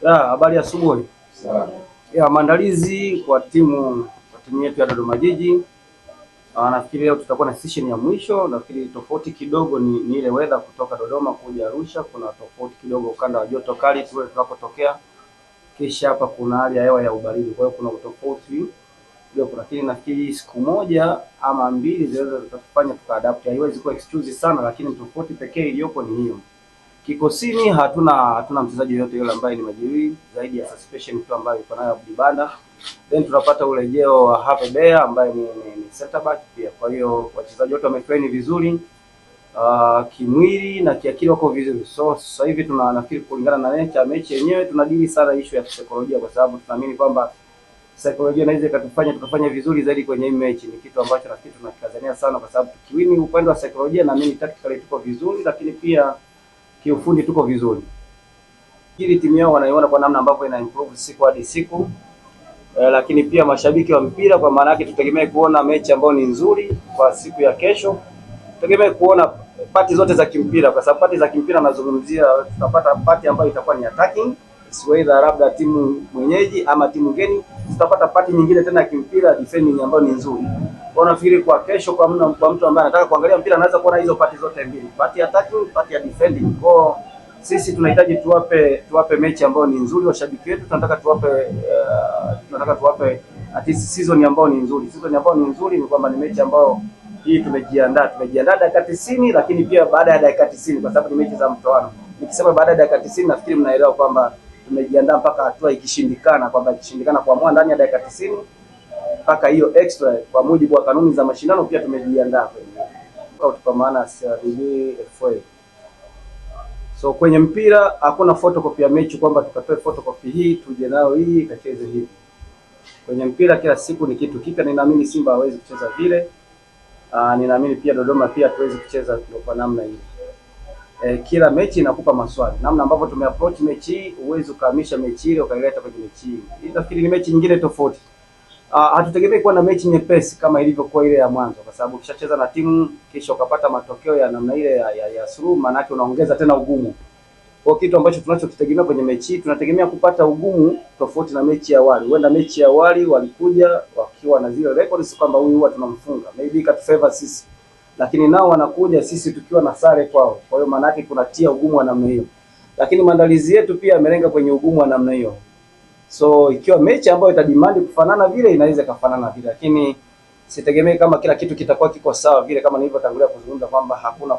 Habari ya asubuhi. Sawa. Maandalizi kwa timu yetu ya Dodoma Jiji. Nafikiri leo tutakuwa na session ya mwisho. Nafikiri tofauti kidogo ni ile weather kutoka Dodoma kuja Arusha. Kuna tofauti kidogo ukanda wa joto kali kule tunapotokea. Kisha hapa kuna hali ya hewa ya ubaridi. Kwa hiyo kuna tofauti kidogo, lakini nafikiri siku moja ama mbili zinaweza zikatufanya tukaadapt. Haiwezi kuwa excuse sana, lakini tofauti pekee iliyopo ni hiyo. Kikosini hatuna mchezaji yote yule ambaye ni majeruhi zaidi ya suspension tu ambayo iko nayo Abdi Banda. Then tunapata urejeo wa Hape Bea ambaye ni center back pia. Kwa hiyo wachezaji wote wametrain vizuri, kimwili na kiakili wako vizuri. So sasa hivi nafikiri kulingana na mechi yenyewe tunadili sana issue ya psychology, kwa sababu tunaamini kwamba psychology inaweza ikatufanya tukafanya vizuri zaidi kwenye hii mechi. Ni kitu ambacho nafikiri tunakazania sana, kwa sababu tukiwini upande wa psychology na mimi tactically tuko vizuri, lakini pia kiufundi tuko vizuri. Hili timu yao wanaiona kwa namna ambavyo ina improve siku hadi siku. Lakini pia mashabiki wa mpira, kwa maana yake tutegemee kuona mechi ambayo ni nzuri kwa siku ya kesho. Tutegemee kuona pati zote za kimpira, kwa sababu pati za kimpira nazungumzia, tutapata pati ambayo itakuwa ni attacking, whether labda timu mwenyeji ama timu ngeni. Tutapata pati nyingine tena ya kimpira defending ambayo ni nzuri. Kwa nafikiri kwa kesho, kwa mtu ambaye anataka kuangalia mpira anaweza kuona hizo pati zote mbili, pati ya attacking, pati ya defending. Kwa sisi tunahitaji tuwape mechi ambayo ni nzuri washabiki wetu. Tunataka tuwape at least season ambayo ni nzuri. Season ambayo ni nzuri ni kwamba ni mechi ambayo hii tumejiandaa dakika 90, lakini pia baada ya dakika 90, kwa sababu ni mechi za mtoano. Nikisema baada ya dakika 90, nafikiri mnaelewa kwamba tumejiandaa mpaka hatua ikishindikana, kwamba ikishindikana kuamua ndani ya dakika 90 mpaka hiyo extra, kwa mujibu wa kanuni za mashindano pia tumejiandaa kwa maana FA. So kwenye mpira hakuna photocopy ya mechi kwamba tukatoe photocopy hii tuje nayo hii kacheze hivi. Kwenye mpira kila siku ni kitu kipya. Ninaamini Simba hawezi kucheza vile. Ninaamini pia Dodoma pia hatuwezi kucheza kwa namna hii. Kila mechi inakupa maswali. Namna ambavyo tumeapproach mechi hii, uwezo ukahamisha mechi ile ukaileta kwenye mechi hii. Hii nafikiri ni mechi nyingine tofauti. Hatutegemei kuwa na mechi nyepesi kama ilivyokuwa ile ya mwanzo, kwa sababu ukishacheza na timu kisha ukapata matokeo ya namna ile ya suluhu, maana yake unaongeza tena ugumu. Kwa kitu ambacho tunachokitegemea kwenye mechi hii, tunategemea kupata ugumu tofauti na mechi ya awali. Huenda mechi ya awali walikuja wakiwa na zile records kwamba huyu huwa tunamfunga, maybe ikatufavor sisi, lakini nao wanakuja sisi tukiwa na sare kwao. Kwa hiyo maana yake kunatia ugumu wa namna hiyo, lakini maandalizi yetu pia yamelenga kwenye ugumu wa namna hiyo. So ikiwa mechi ambayo itademand kufanana vile, inaweza kufanana vile, lakini sitegemei kama kila kitu kitakuwa kiko sawa vile, kama nilivyotangulia kuzungumza kwamba hakuna